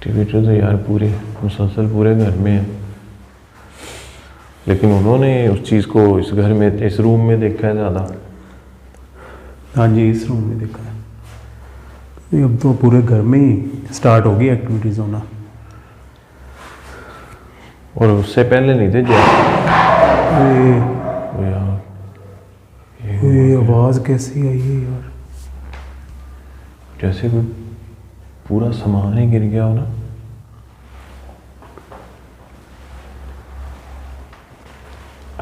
Activity तो यार पूरी मुसलसल पूरे घर में है, लेकिन उन्होंने उस चीज़ को इस घर में, इस रूम में देखा है ज़्यादा। हाँ जी, इस रूम में देखा है। अब तो पूरे घर में ही स्टार्ट होगी एक्टिविटीज़ होना। और उससे पहले नहीं थे ये आवाज़ कैसी आई है यार? जैसे कोई पूरा सामान ही गिर गया हो ना।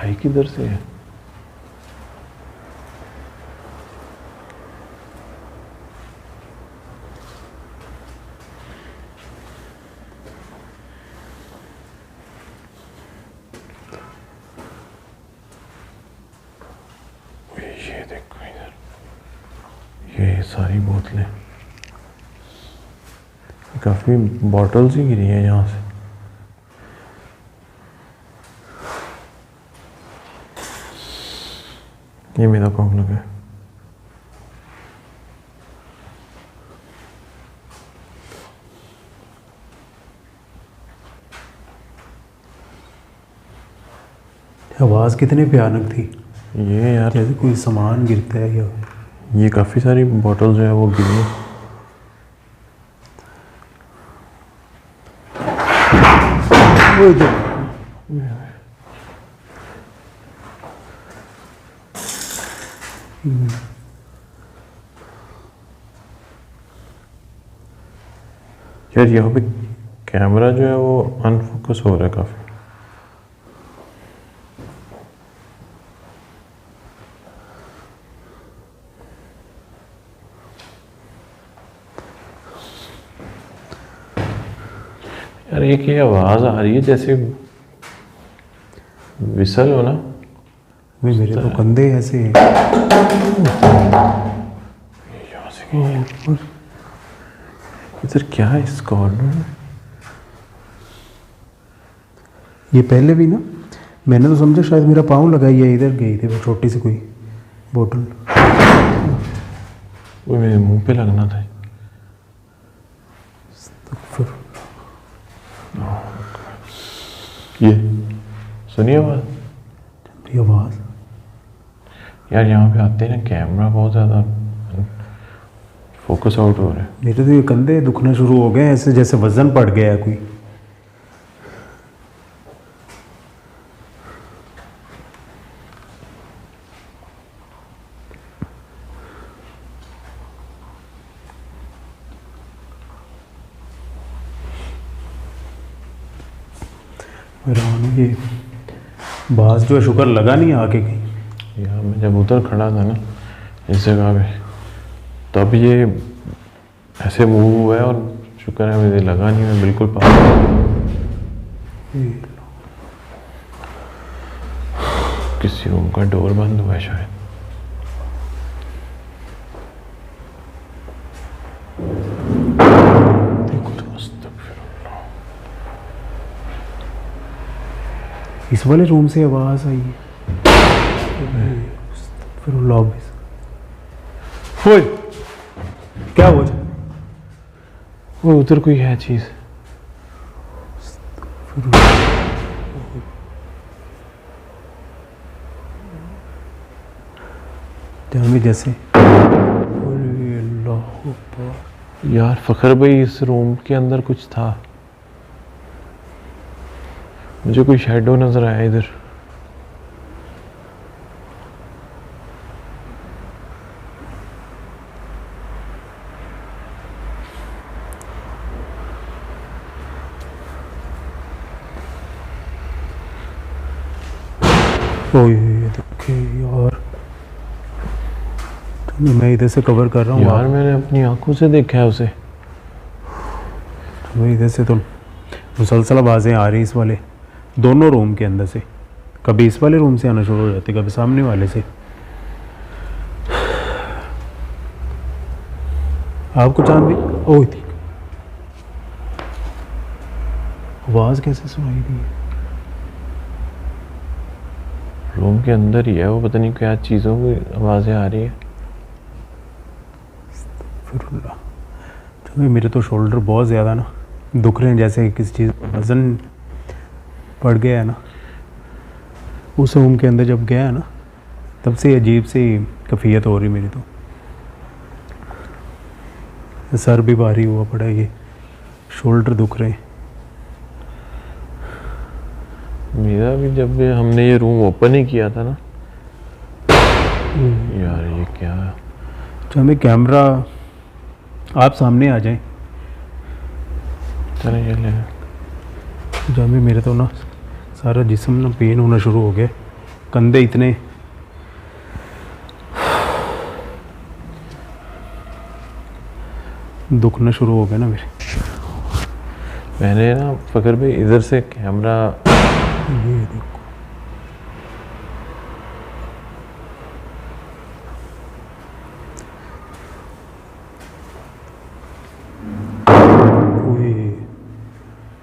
आई किधर से है? ये देखो इधर, ये सारी बोतलें, काफी बॉटल्स ही गिरी है यहाँ से। ये मेरा कौन लगा है? आवाज़ कितनी भयानक थी। ये यार जैसे कोई सामान गिरता है या ये काफ़ी सारी बॉटल जो है वो गिरी है। यार यहाँ पे कैमरा जो है वो अनफोकस हो रहा है काफ़ी। यार एक ये आवाज़ आ रही है जैसे विसल हो ना। मेरे तो कंधे ऐसे हैं। इधर क्या है इस कॉर्नर में? ये पहले भी ना, मैंने तो समझा शायद मेरा पाँव लगाई है, इधर गई थी वो छोटी सी कोई बोतल। वो मेरे मुंह पे लगना था। ये सुनिए आवाज़। ये आवाज़ यार यहाँ पे आते हैं ना, कैमरा बहुत ज़्यादा फोकस आउट हो रहा है। मेरे तो ये कंधे दुखना शुरू हो गए ऐसे, जैसे वजन पड़ गया है कोई। ये बाज जो है शुक्र लगा नहीं आके कहीं। यार मैं जब उधर खड़ा था ना इस जगह पे, तब ये ऐसे मूव हुआ है और शुक्र है मुझे लगा नहीं, मैं बिल्कुल पास। किसी रूम का डोर बंद हुआ है शायद। इस वाले रूम से आवाज़ आई है। फिर लॉबी क्या हो जाए? वो उधर कोई है चीज़। जैसे यार फ़खर भाई, इस रूम के अंदर कुछ था, मुझे कोई शैडो नजर आया इधर। देखिए यार, मैं इधर से कवर कर रहा हूँ यार मैंने अपनी आंखों से देखा है उसे। इधर से तो मुसलसल आवाज़ें आ रही इस वाले दोनों रूम के अंदर से। कभी इस वाले रूम से आना शुरू हो जाती, कभी सामने वाले से। आपको चांद भी ओह थी आवाज़ कैसे सुनाई दी? रूम के अंदर ही है वो, पता नहीं क्या चीज़ों की आवाज़ें आ रही है। मेरे तो शोल्डर बहुत ज़्यादा ना दुख रहे हैं, जैसे किसी चीज़ पर वज़न पड़ गया है ना। उस रूम के अंदर जब गया है ना, तब से अजीब सी कैफियत हो रही मेरी। तो सर भी भारी हुआ पड़ा है, ये शोल्डर दुख रहे हैं। मेरा भी जब हमने ये रूम ओपन ही किया था ना, यार ये क्या है? तो हमें कैमरा, आप सामने आ जाएं। चले चले। जो हमें, मेरे तो ना सारा जिस्म ना पेन होना शुरू हो गया, कंधे इतने दुखना शुरू हो गए ना मेरे। मैंने ना फकर भाई इधर से कैमरा, ये देखो, ओए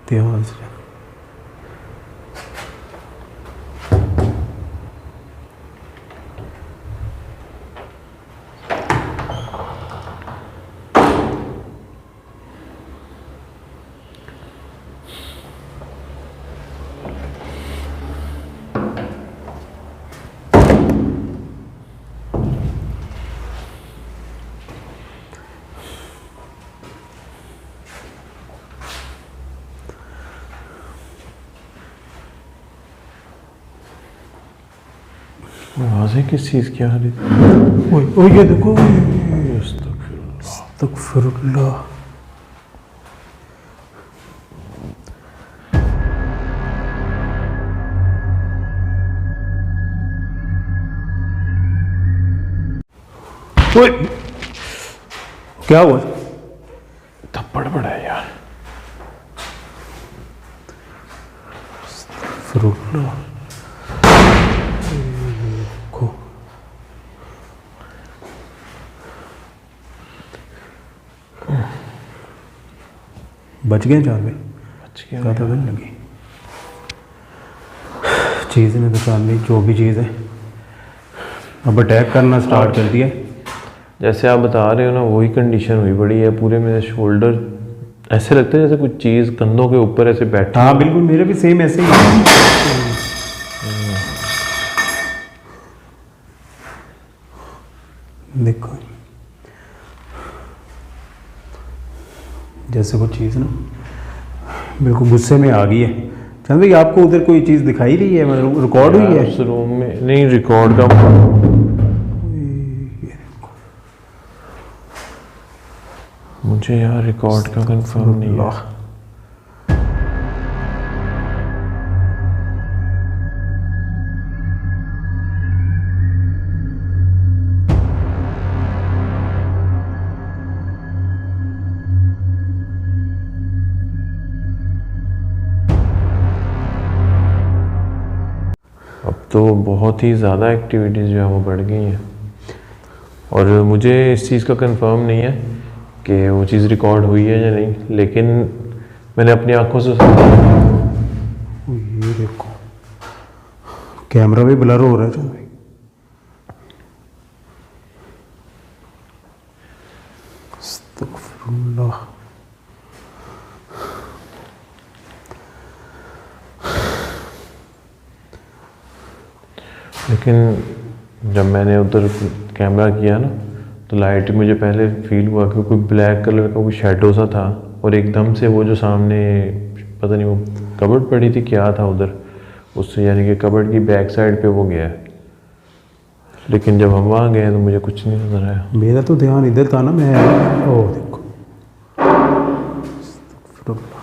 ध्यान से। वहाँ से किस चीज़ की आ रही थी? ओए ओए ये देखो, अस्तगफिरुल्लाह। अस्तगफिरुल्लाह। ओए क्या हुआ? थप्पड़ पड़ा है यार। अस्तगफिरुल्लाह। देखो, बच गए चार में, बच गया ज़्यादा देर लगी। चीज़ ने दुकान दी, जो भी चीज़ है। अब अटैक करना स्टार्ट कर दिया। जैसे आप बता रहे हो ना, वही कंडीशन हुई पड़ी है। पूरे मेरे शोल्डर ऐसे लगता है जैसे कुछ चीज़ कंधों के ऊपर ऐसे बैठा। हाँ बिल्कुल, मेरे भी सेम ऐसे ही है। देखो, जैसे कुछ चीज़ ना बिल्कुल गुस्से में आ गई है। चंद भाई, आपको उधर कोई चीज़ दिखाई रही है, मतलब रिकॉर्ड हुई है? उस रूम में नहीं, रिकॉर्ड का मुझे यार रिकॉर्ड का कंफर्म नहीं है। अब तो बहुत ही ज़्यादा एक्टिविटीज़ जो है वो बढ़ गई हैं, और मुझे इस चीज़ का कंफर्म नहीं है कि वो चीज़ रिकॉर्ड हुई है या नहीं, लेकिन मैंने अपनी आंखों से ये देखो, कैमरा भी ब्लर हो रहा है चंद भाई। अस्तगफिरुल्लाह। लेकिन जब मैंने उधर कैमरा किया ना, तो लाइट मुझे पहले फील हुआ कि कोई ब्लैक कलर का कोई शेडो सा था, और एकदम से वो जो सामने पता नहीं वो कबर्ड पड़ी थी क्या था उधर, उससे यानी कि कबर्ड की बैक साइड पे वो गया है। लेकिन जब हम वहाँ गए तो मुझे कुछ नहीं नजर आया। मेरा तो ध्यान इधर था ना, मैं ओ देखो, अस्तगफिरुल्लाह।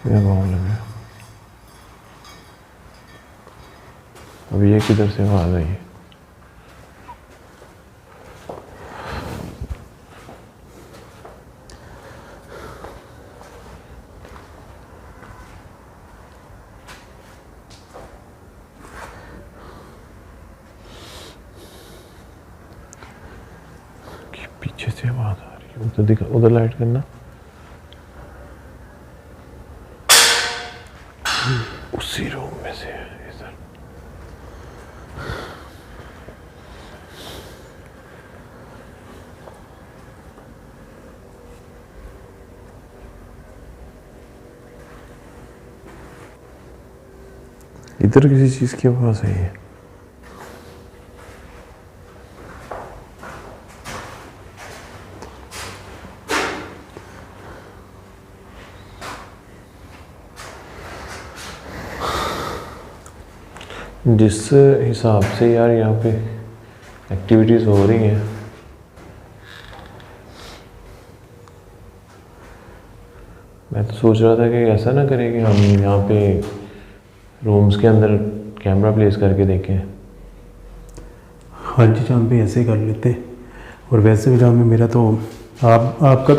ये मामला है। अब ये किधर से आवाज आई है? पीछे से आवाज आ रही है, उधर दिखा, उधर लाइट करना। उसी रूम में से है इधर। इधर किसी चीज़ की आवाज़ आई है। जिस हिसाब से यार यहाँ पे एक्टिविटीज़ हो रही हैं, मैं तो सोच रहा था कि ऐसा ना करें कि हम यहाँ पे रूम्स के अंदर कैमरा प्लेस करके देखें। हाँ जी जान भाई, ऐसे ही कर लेते हैं। और वैसे भी जान भाई मेरा तो आपका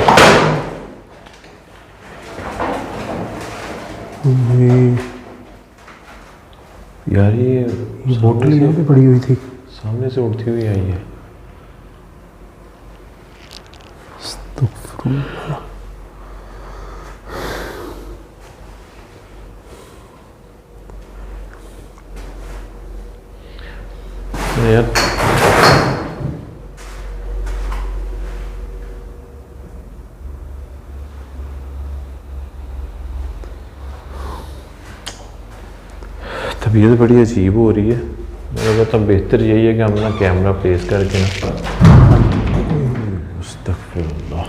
यार ये बोतल यहाँ पे पड़ी हुई थी, सामने से उड़ती हुई आई है। यार तबीयत बड़ी अजीब हो रही है। मेरा तो बेहतर यही है कि हम ना कैमरा प्लेस करके ना, अस्तगफिरुल्लाह,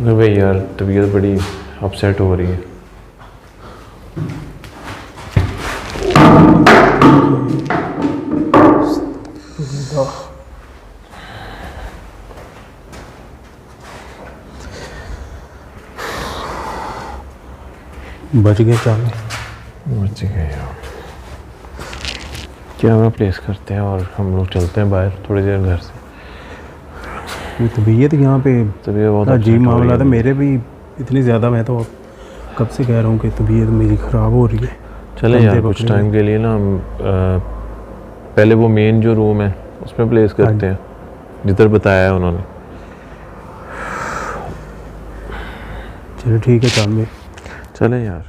भाई यार तबीयत बड़ी अपसेट हो रही है। बच गए चाल, बच गए यार। कैमरा प्लेस करते हैं और हम लोग चलते हैं बाहर थोड़ी देर घर से। तबीयत यहाँ पे तबीयत बहुत अजीब मामला था मेरे भी, इतनी ज़्यादा। मैं तो कब से कह रहा हूँ कि तबीयत मेरी ख़राब हो रही है। चले यार कुछ टाइम के लिए ना हम पहले वो मेन जो रूम है उसमें प्लेस करते हैं जिधर बताया है उन्होंने। चलो ठीक है चांद भाई, चले यार।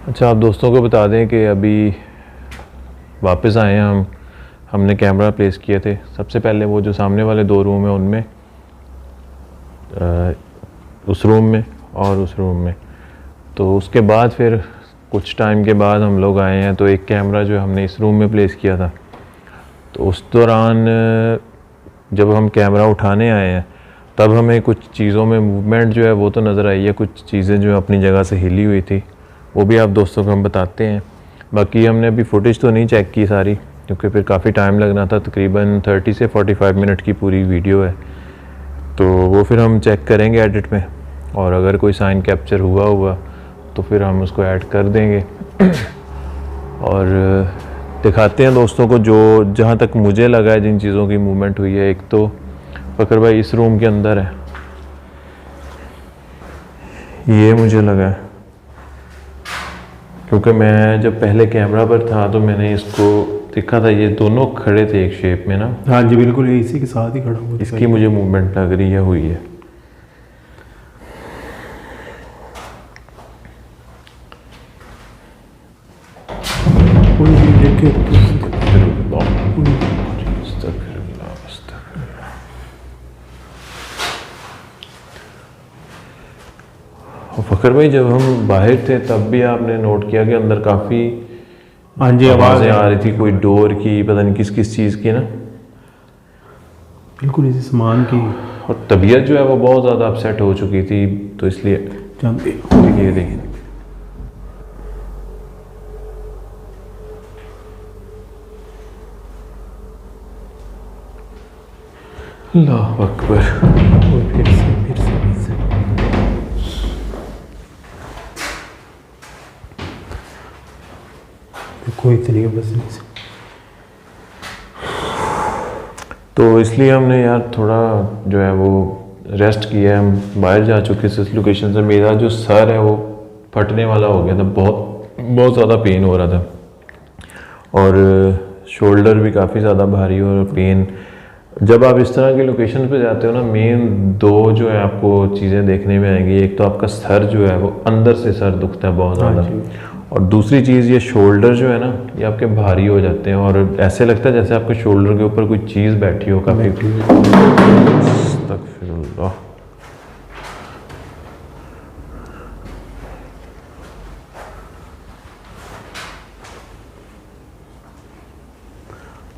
अच्छा आप दोस्तों को बता दें कि अभी वापस आए हैं हमने कैमरा प्लेस किए थे। सबसे पहले वो जो सामने वाले 2 रूम है उनमें, उस रूम में और उस रूम में। तो उसके बाद फिर कुछ टाइम के बाद हम लोग आए हैं, तो एक कैमरा जो हमने इस रूम में प्लेस किया था। तो उस दौरान जब हम कैमरा उठाने आए हैं तब हमें कुछ चीज़ों में मूवमेंट जो है वो तो नज़र आई है, कुछ चीज़ें जो अपनी जगह से हिली हुई थी वो भी आप दोस्तों को हम बताते हैं। बाकी हमने अभी फुटेज तो नहीं चेक की सारी, क्योंकि फिर काफ़ी टाइम लगना था। तकरीबन 30 से 45 मिनट की पूरी वीडियो है, तो वो फिर हम चेक करेंगे एडिट में, और अगर कोई साइन कैप्चर हुआ तो फिर हम उसको ऐड कर देंगे और दिखाते हैं दोस्तों को। जो जहाँ तक मुझे लगा है जिन चीज़ों की मूवमेंट हुई है, एक तो फ़कर भाई इस रूम के अंदर है, ये मुझे लगा है, क्योंकि मैं जब पहले कैमरा पर था तो मैंने इसको दिखा था, ये दोनों खड़े थे एक शेप में ना। हाँ जी बिल्कुल, ये इसी के साथ ही खड़ा हुआ था। इसकी मुझे मूवमेंट लग रही है, हुई है। फखर भाई, जब हम बाहर थे तब भी आपने नोट किया कि अंदर काफ़ी हाँ जी आवाज़ें आ रही थी, कोई डोर की, पता नहीं किस किस चीज़ की ना। बिल्कुल इसी सामान की। और तबीयत जो है वो बहुत ज़्यादा अपसेट हो चुकी थी, तो इसलिए जानते देखिए देखिए अल्लाह अकबर। फिर से देखो इतनी बस नहीं से। तो इसलिए हमने यार थोड़ा जो है वो रेस्ट किया है। हम बाहर जा चुके थे इस लोकेशन से। मेरा जो सर है वो फटने वाला हो गया था, बहुत बहुत ज़्यादा पेन हो रहा था, और शोल्डर भी काफ़ी ज़्यादा भारी और पेन। जब आप इस तरह की लोकेशन पे जाते हो ना, मेन दो जो है आपको चीज़ें देखने में आएंगी। एक तो आपका सर जो है वो अंदर से सर दुखता है बहुत ज़्यादा, और दूसरी चीज़ ये शोल्डर जो है ना, ये आपके भारी हो जाते हैं, और ऐसे लगता है जैसे आपके शोल्डर के ऊपर कोई चीज़ बैठी हो काफ़ी। अस्तगफिरुल्लाह।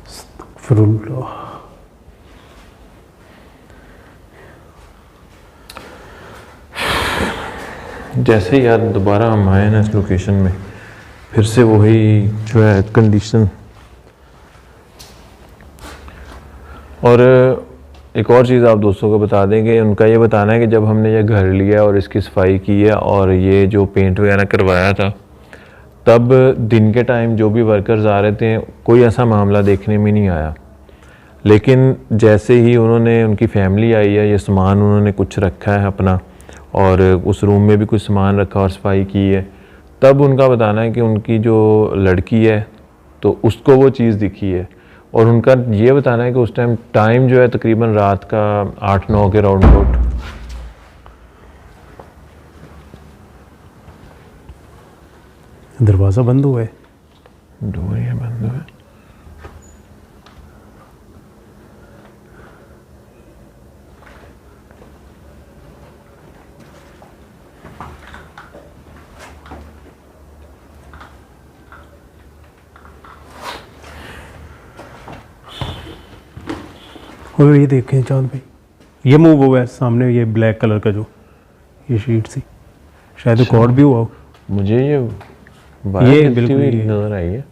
अस्तगफिरुल्लाह। जैसे ही यार दोबारा हम आए ना इस लोकेशन में, फिर से वही जो है कंडीशन। और एक और चीज़ आप दोस्तों को बता देंगे, उनका ये बताना है कि जब हमने ये घर लिया और इसकी सफाई की है और ये जो पेंट वगैरह करवाया था, तब दिन के टाइम जो भी वर्कर्स आ रहे थे कोई ऐसा मामला देखने में नहीं आया। लेकिन जैसे ही उन्होंने, उनकी फैमिली आई है, ये सामान उन्होंने कुछ रखा है अपना, और उस रूम में भी कुछ सामान रखा और सफाई की है, तब उनका बताना है कि उनकी जो लड़की है तो उसको वो चीज़ दिखी है। और उनका ये बताना है कि उस टाइम जो है तकरीबन रात का 8-9 के राउंड अबाउट। दरवाज़ा बंद हुआ है, डोर ये बंद हुआ है। और ये देखें चांद भाई, ये मूव हुआ है सामने, ये ब्लैक कलर का जो ये शीट सी, शायद रिकॉर्ड भी हुआ हो। मुझे ये बिल्कुल हुई नजर आई है,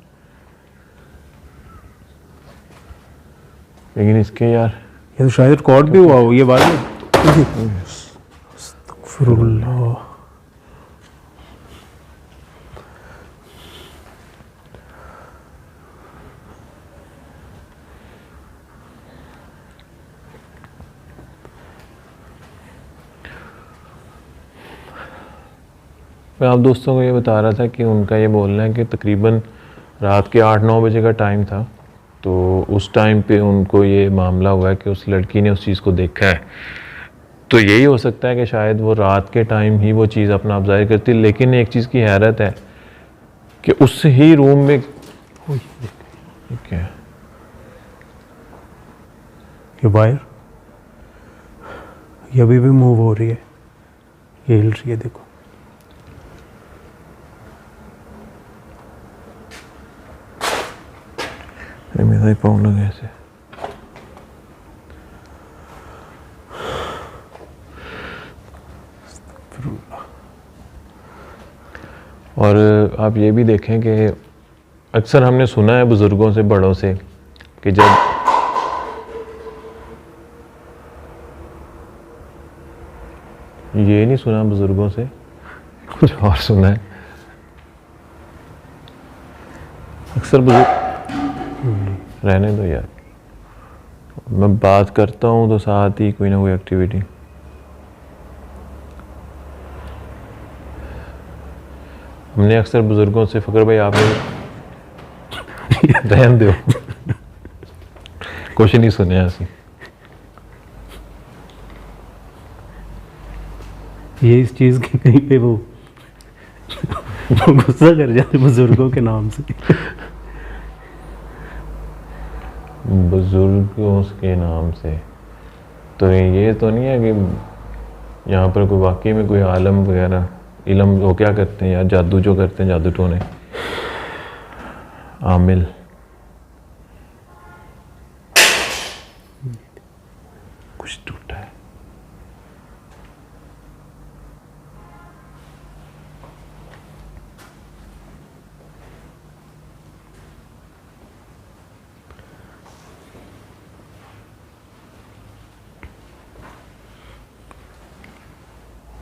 लेकिन इसके यार ये तो शायद रिकॉर्ड भी हुआ हो ये बात। अस्तगफिरुल्लाह। मैं आप दोस्तों को ये बता रहा था कि उनका ये बोलना है कि तकरीबन रात के 8-9 बजे का टाइम था, तो उस टाइम पे उनको ये मामला हुआ है कि उस लड़की ने उस चीज़ को देखा है। तो यही हो सकता है कि शायद वो रात के टाइम ही वो चीज़ अपना आप ज़ाहिर करती। लेकिन एक चीज़ की हैरत है कि उस ही रूम में क्या है, ये वायर ये अभी भी मूव हो रही है, ये हिल रही है देखो। मेरा ही पाँव लगा ऐसे। और आप ये भी देखें कि अक्सर हमने सुना है बुज़ुर्गों से, बड़ों से, कि जब ये नहीं सुना बुज़ुर्गों से, कुछ और सुना है। अक्सर बुजुर्ग, रहने दो यार, मैं बात करता हूँ तो साथ ही कोई ना कोई एक्टिविटी। हमने अक्सर बुज़ुर्गों से, फ़खर भाई आपने रहन दो, कुछ नहीं सुनिया असी। ये इस चीज़ के कहीं पे वो गुस्सा कर जाते बुजुर्गों के नाम से। बुजुर्गों के नाम से तो ये तो नहीं है कि यहाँ पर कोई वाकई में कोई आलम वगैरह इलम वो क्या करते हैं यार, जादू जो करते हैं जादू टोने, आमिल। कुछ टूटा है।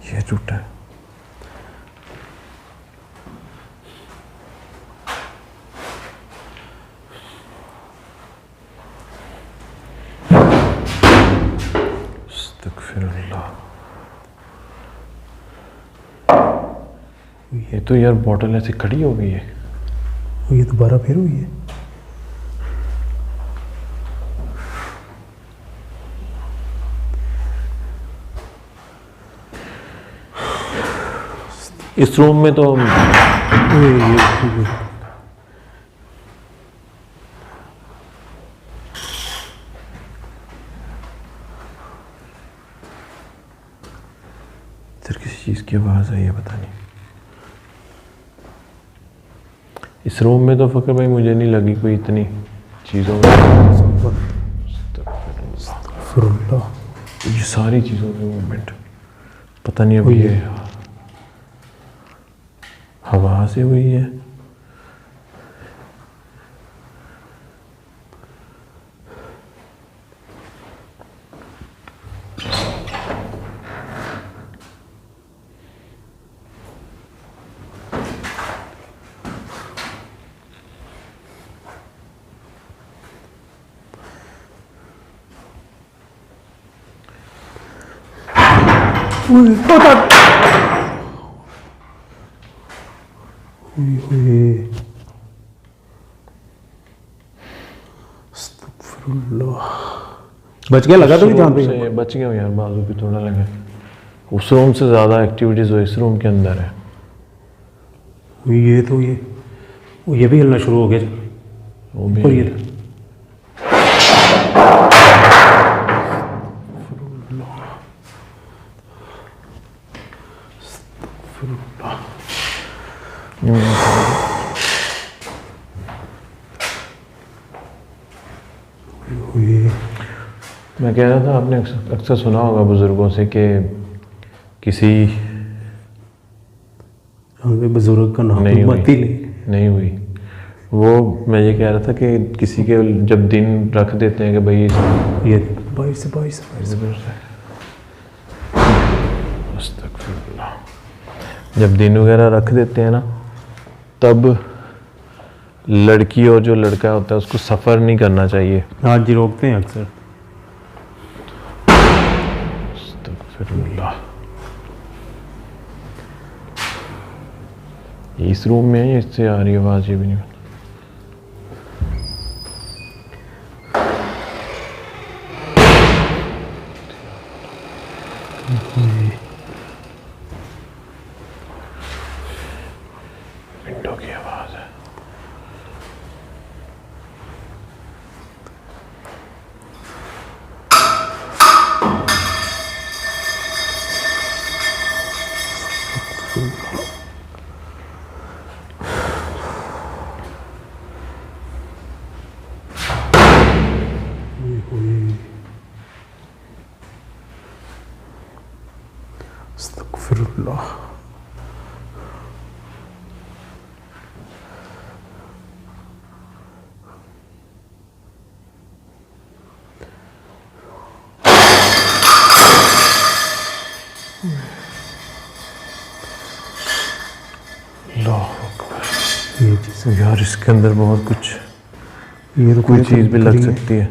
ये टूटा है। अस्तगफिरुल्लाह। ये तो यार बॉटल ऐसे खड़ी हो गई है। ये दोबारा फिर हुई है। इस रूम में तो सर किसी चीज़ की आवाज़ आई है, पता नहीं। इस रूम में तो फ़कर भाई मुझे नहीं लगी कोई इतनी चीज़ों में। ये सारी चीज़ों में मूवमेंट, पता नहीं अब ये हवा से हुई है। बच गया लगा तो नहीं जान से बच गया हूँ यार, बाजू पे थोड़ा लगा। उस रूम से ज़्यादा एक्टिविटीज़ हो इस रूम के अंदर है। ये तो ये भी हिलना शुरू हो गया। वो भी और ये था। मैं कह रहा था, आपने अक्सर सुना होगा बुज़ुर्गों से कि किसी बुजुर्ग का नाम नहीं मत ही नहीं हुई। वो मैं ये कह रहा था कि किसी के जब दिन रख देते हैं कि भाई ये 22 जब दिन वगैरह रख देते हैं ना, तब लड़की और जो लड़का होता है उसको सफ़र नहीं करना चाहिए। हाँ जी, रोकते हैं अक्सर। अस्तगफिरुल्लाह। इस रूम में है, इससे आ रही आवाज़, ये भी नहीं। विंडो की आवाज़ है। अस्तगफिरुल्लाह। ये चीज़ यार इसके अंदर बहुत कुछ, ये कोई चीज़ भी लग सकती है।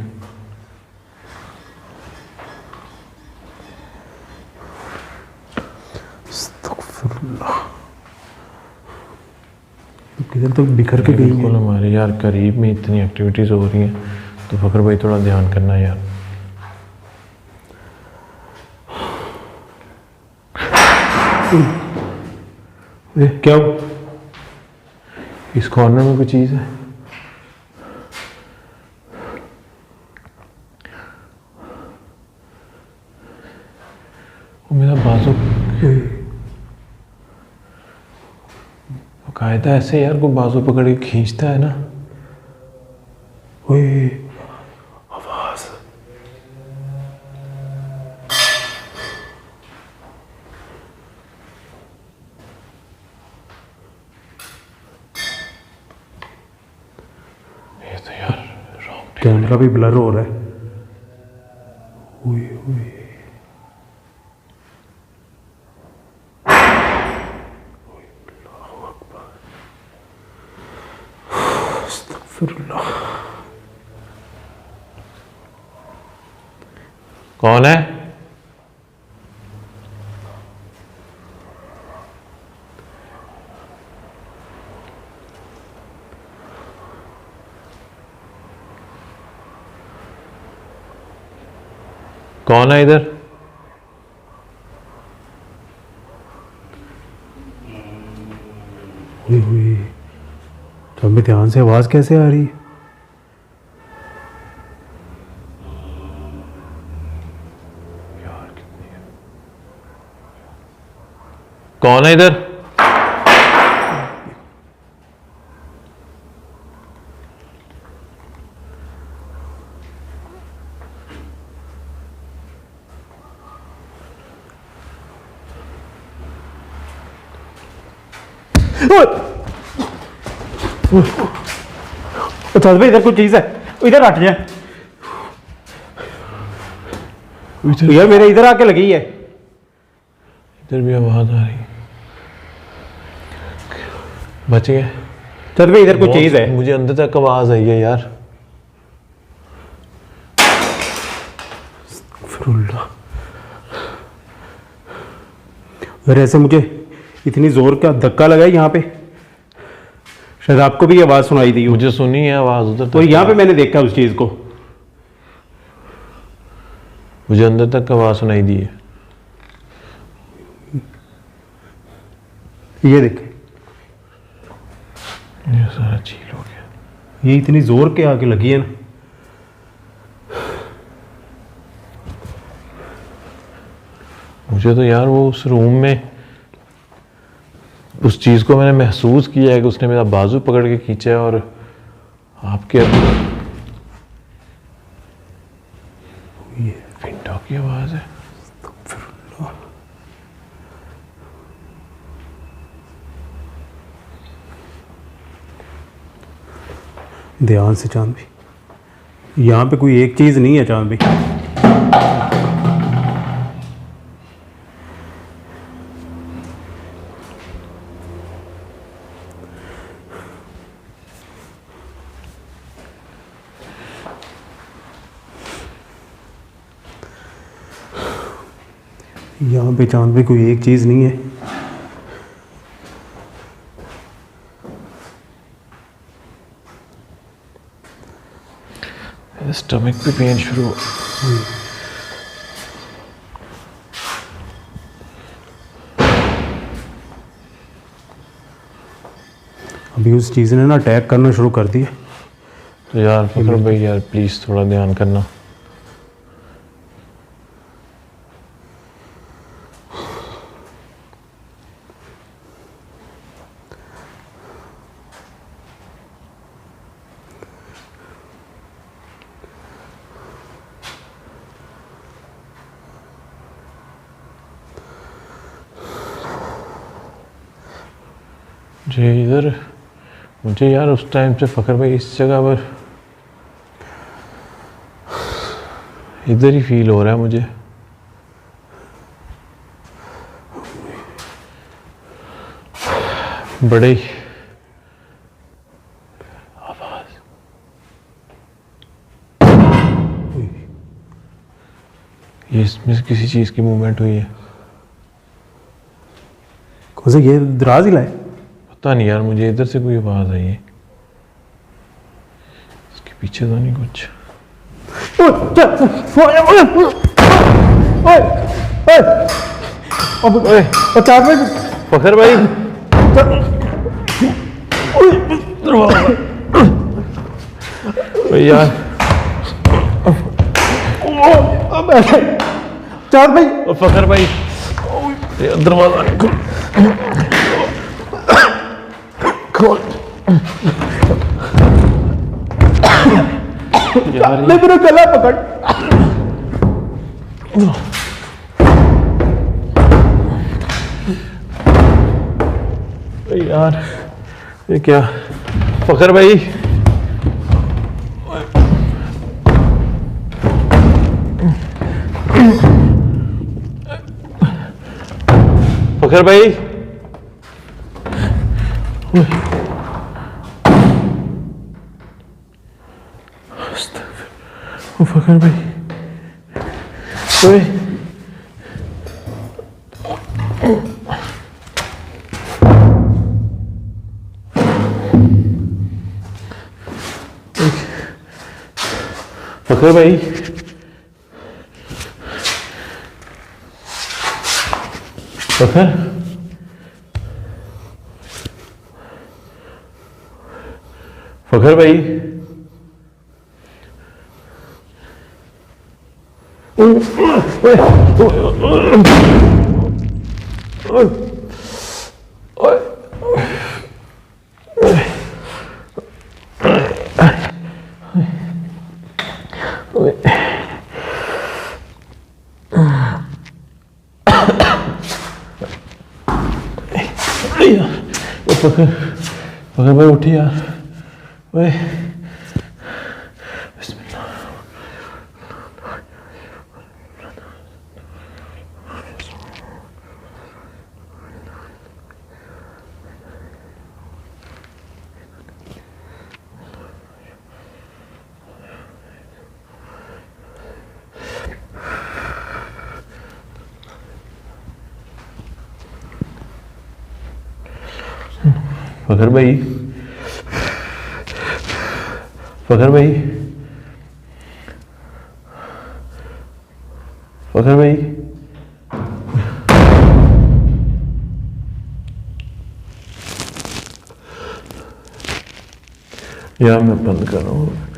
अस्तगफिरुल्लाह। इधर तो बिखर के गई बिल्कुल है। हमारे यार करीब में इतनी एक्टिविटीज़ हो रही हैं, तो फखर भाई थोड़ा ध्यान करना यार। क्या हो? इस कॉर्नर में कोई चीज़ है? वो मेरा बाजू कायदा ऐसे यार, को बाजू पकड़ के खींचता है ना। ओए आवाज। ये तो यार रॉन्ग। कैमरा भी ब्लर हो रहा है। ओए ओए अस्तगफिरुल्लाह। कौन है? कौन है इधर? ओए ओए तो हमें ध्यान से आवाज कैसे आ रही है? कौन है इधर? चल भाई इधर कुछ चीज है, इधर हट जा यार, मेरे इधर आके लगी है। इधर भी आवाज आ रही है। बच गए। चल भाई इधर कुछ चीज है। मुझे अंदर तक आवाज आई है यार। अस्तगफिरुल्लाह। अगर ऐसे मुझे इतनी जोर का धक्का लगा है यहाँ पे, शायद आपको भी आवाज सुनाई दी हो। मुझे सुनी है आवाज उधर तक। और यहाँ पे मैंने देखा उस चीज को। मुझे अंदर तक आवाज सुनाई दी है। ये देखे, ये सारा चील हो गया। ये इतनी जोर के आके लगी है ना। मुझे तो यार वो उस रूम में उस चीज को मैंने महसूस किया है कि उसने मेरा बाजू पकड़ के खींचा है। और आपके ये विंडो की आवाज है। ध्यान से चांद भी, यहाँ पे कोई एक चीज नहीं है चांद भी। यहाँ पे चांद पे कोई एक चीज नहीं है। स्टमक पे पेन शुरू हो। अभी उस चीज ने ना अटैक करना शुरू कर दिया। तो यार फखर भाई यार प्लीज थोड़ा ध्यान करना। मुझे यार उस टाइम से फखर भाई इस जगह पर इधर ही फील हो रहा है मुझे। बड़े ही आवाज। ये इसमें किसी चीज की मूवमेंट हुई है। कौन सा ये दराज हिला है? पता नहीं यार, मुझे इधर से कोई आवाज़ आई है, इसके पीछे तो नहीं कुछ। फखर भाई, यार चार भाई, फखर भाई, दरवाजा खोल यार, मेरा गला पकड़। यार ये क्या, फखर भाई, फखर भाई, फखर भाई, ओए फखर भाई, फखर, फखर भाई, फखर, फखर भाई उठी यार, ओए बिस्मिल्लाह। फखर भाई, फखर भाई, फखर भाई, यार मैं बंद कर रहा हूँ।